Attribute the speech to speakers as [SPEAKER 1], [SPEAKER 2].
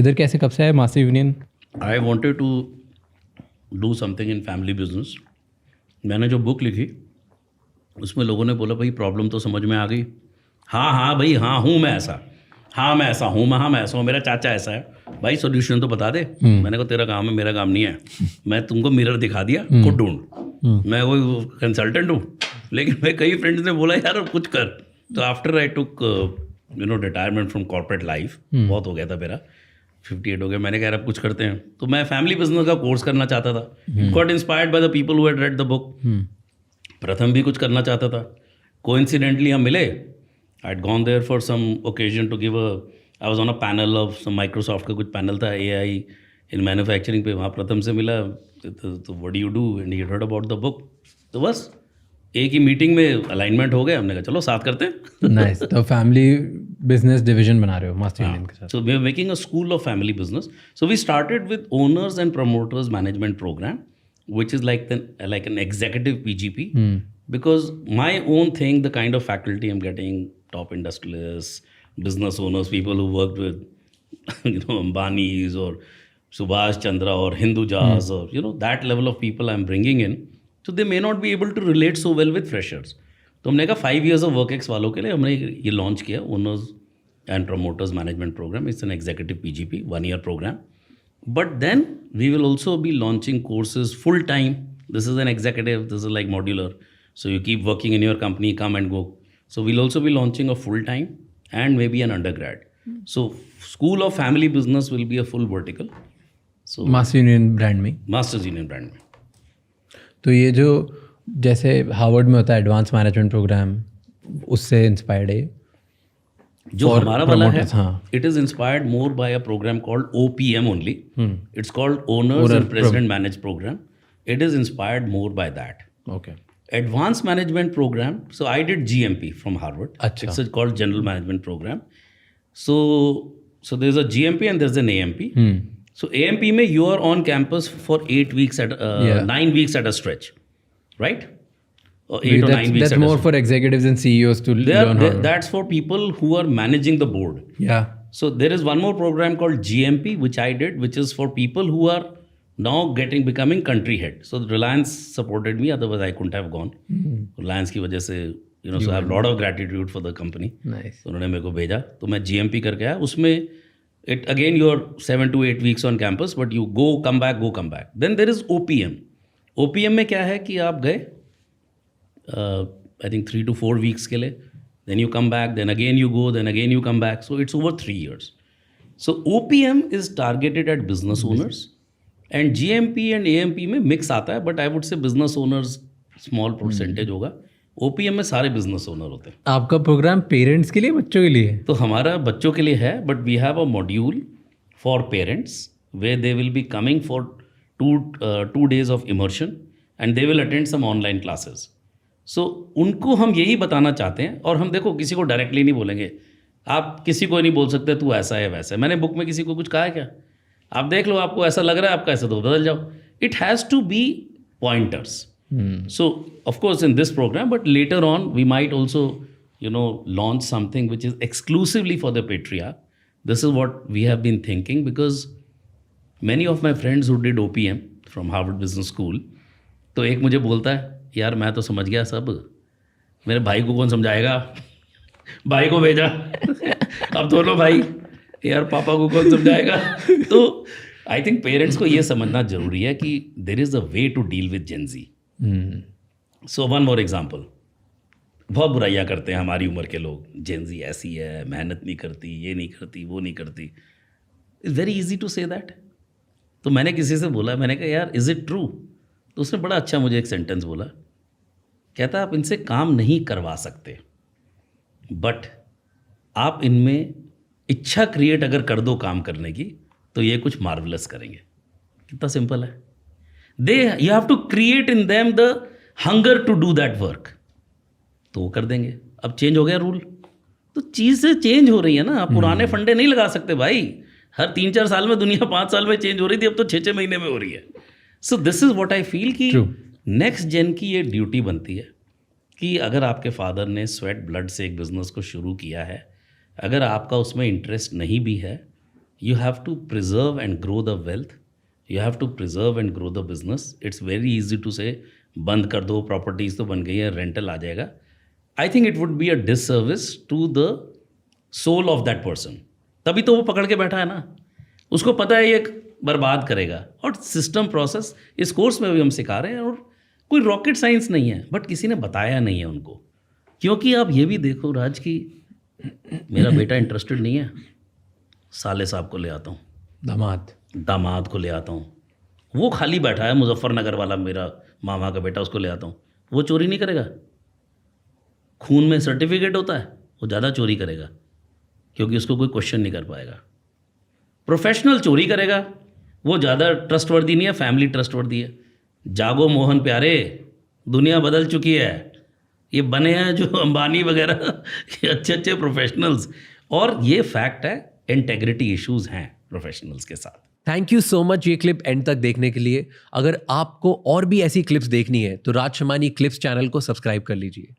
[SPEAKER 1] इधर कैसे कब से आया Master Union?
[SPEAKER 2] I wanted to do something in family business. मैंने जो बुक लिखी उसमें लोगों ने बोला भाई प्रॉब्लम तो समझ में आ गई, हाँ हाँ भाई हाँ हूँ मैं ऐसा, हाँ मैं ऐसा हूँ, मैं हाँ मैं ऐसा हूँ, मेरा चाचा ऐसा है, भाई सोल्यूशन तो बता दे। मैंने कहा तेरा काम है, मेरा काम नहीं है, मैं तुमको मिरर दिखा दिया, खुद ढूंढ, मैं वो कंसल्टेंट हूँ। लेकिन मैं कई फ्रेंड्स ने बोला यार कुछ कर। तो after I took retirement from corporate life, बहुत हो गया था मेरा, 58 हो गया, मैंने कहा अब कुछ करते हैं। तो मैं फैमिली बिजनेस का कोर्स करना चाहता था, got inspired by the people who had read the book. Pratham भी कुछ करना चाहता था, कोइंसिडेंटली हम मिले। I had gone there for some occasion to give I was on a panel of some Microsoft का कुछ पैनल था AI इन मैन्युफैक्चरिंग पे, वहाँ प्रथम से मिला। तो what do you do and he heard about the book. तो बस एक ही मीटिंग में अलाइनमेंट हो गया, हमने कहा चलो साथ करते हैं।
[SPEAKER 1] नाइस। तो फैमिली बिजनेस डिवीजन बना रहे हो मास्टर यूनियन के साथ?
[SPEAKER 2] So we are making a school of family business. So we started with owners and promoters management program, which is like an executive PGP. Because my own thing, the kind of faculty I'm getting, top industrialists, business owners, people who worked with Ambani's or Subhash Chandra or Hindujas or that level of people I'm bringing in. So they may not be able to relate so well with freshers. तो हमने कहा 5 years of WorkX वालों के लिए हमने ये launch किया, owners and promoters management programme. It's an executive PGP 1 year program. But then we will also be launching courses full time. This is an executive, this is like modular. So you keep working in your company, come and go. So we'll also be launching a full time and maybe an undergrad. So School of Family Business will be a full vertical. So
[SPEAKER 1] Master Union brand में?
[SPEAKER 2] Masters Union brand में.
[SPEAKER 1] तो ये जो जैसे Harvard में होता है advance management programme, उससे इंस्पायर्ड है
[SPEAKER 2] जो हमारा वाला है?
[SPEAKER 1] हाँ.
[SPEAKER 2] It is inspired more by a programme called OPM only. It's called owners and president manage programme. It is inspired more by that.
[SPEAKER 1] Okay.
[SPEAKER 2] Advanced management program. So I did GMP from Harvard.
[SPEAKER 1] Achha.
[SPEAKER 2] It's called General Management Program. So there's a GMP and there's an AMP. So AMP में you are on campus for 8 weeks at 9 weeks at a stretch, right? Or 8 or 9 weeks.
[SPEAKER 1] That's more for executives and CEOs to learn.
[SPEAKER 2] That's for people who are managing the board.
[SPEAKER 1] Yeah.
[SPEAKER 2] So there is one more program called GMP which I did, which is for people who are now becoming country head. So Reliance supported me, otherwise I couldn't have gone. Reliance की वजह से so I have a lot of gratitude for the company.
[SPEAKER 1] Nice.
[SPEAKER 2] तो उन्होंने मेरे को भेजा, तो मैं GMP करके आया. उसमें it again you are 7 to 8 weeks on campus, but you go come back. Then there is OPM. OPM में क्या है कि आप गए I think 3 to 4 weeks के लिए, then you come back, then again you go, then again you come back. So it's over 3 years. So OPM is targeted at business owners. And GMP and AMP में mix आता है, but I would say business owners small percentage होगा. OPM में सारे business owner होते हैं.
[SPEAKER 1] आपका programme parents के लिए, बच्चों के लिए?
[SPEAKER 2] तो हमारा बच्चों के लिए है, but we have a module for parents where they will be coming for 2 days of immersion and they will attend some online classes. So उनको हम यही बताना चाहते हैं. और हम देखो किसी को डायरेक्टली नहीं बोलेंगे, आप किसी को नहीं बोल सकते तू ऐसा है वैसा है. मैंने बुक में किसी को कुछ कहा है क्या? आप देख लो, आपको ऐसा लग रहा है, आपका ऐसा तो बदल जाओ. It has to be pointers. So of course in this programme, but later on we might also launch something which is exclusively for the patriarch. This is what we have been thinking, because many of my friends who did OPM from Harvard Business School, तो एक मुझे बोलता है यार मैं तो समझ गया सब, मेरे भाई को कौन समझाएगा? भाई को भेजा अब दोनों भाई, यार पापा को कौन समझाएगा? तो आई थिंक पेरेंट्स को ये समझना जरूरी है कि there is a way to deal with Gen Z. So one more example. बहुत बुराइयाँ करते हैं हमारी उम्र के लोग, Gen Z ऐसी है, मेहनत नहीं करती, ये नहीं करती, वो नहीं करती. It's very easy to say that. तो मैंने किसी से बोला, मैंने कहा यार इज़ इट ट्रू? तो उसने बड़ा अच्छा मुझे एक सेंटेंस बोला. कहता आप इनसे काम नहीं करवा सकते, बट आप इनमें इच्छा क्रिएट अगर कर दो काम करने की, तो ये कुछ मार्वलस करेंगे. कितना सिंपल है. You have to create in them the hunger to do that work, तो वो कर देंगे. अब चेंज हो गया रूल, तो चीज़ें चेंज हो रही है ना. आप पुराने फंडे नहीं लगा सकते भाई. हर 3-4 साल में दुनिया 5 साल में चेंज हो रही थी, अब तो 6-6 महीने में हो रही है. So this is what I feel कि नेक्स्ट जेन की ये ड्यूटी बनती है कि अगर आपके फादर ने स्वेट ब्लड से एक बिज़नेस को शुरू किया है, अगर आपका उसमें इंटरेस्ट नहीं भी है, You have to preserve and grow the wealth. You have to preserve and grow the business. It's very easy to say बंद कर दो, प्रॉपर्टीज तो बन गई है, रेंटल आ जाएगा. I think it would be a disservice to the soul of that person. तभी तो वो पकड़ के बैठा है ना. उसको पता है ये बर्बाद करेगा. और सिस्टम प्रोसेस इस कोर्स में भी हम सिखा रहे हैं, और कोई रॉकेट साइंस नहीं है, बट किसी ने बताया नहीं है उनको. क्योंकि आप ये भी देखो राज की मेरा बेटा इंटरेस्टेड नहीं है, साले साहब को ले आता हूँ, दामाद को ले आता हूँ, वो खाली बैठा है मुजफ्फरनगर वाला मेरा मामा का बेटा, उसको ले आता हूँ. वो चोरी नहीं करेगा. खून में सर्टिफिकेट होता है, वो ज़्यादा चोरी करेगा क्योंकि उसको कोई क्वेश्चन नहीं कर पाएगा. प्रोफेशनल चोरी करेगा, वो ज़्यादा ट्रस्टवर्दी नहीं है, फैमिली ट्रस्टवर्दी है. जागो मोहन प्यारे, दुनिया बदल चुकी है. ये बने हैं जो अंबानी वगैरह अच्छे अच्छे प्रोफेशनल्स. और ये फैक्ट है, इंटेग्रिटी इश्यूज हैं प्रोफेशनल्स के साथ.
[SPEAKER 3] थैंक यू सो मच ये क्लिप एंड तक देखने के लिए. अगर आपको और भी ऐसी क्लिप्स देखनी है तो राज शमानी क्लिप्स चैनल को सब्सक्राइब कर लीजिए.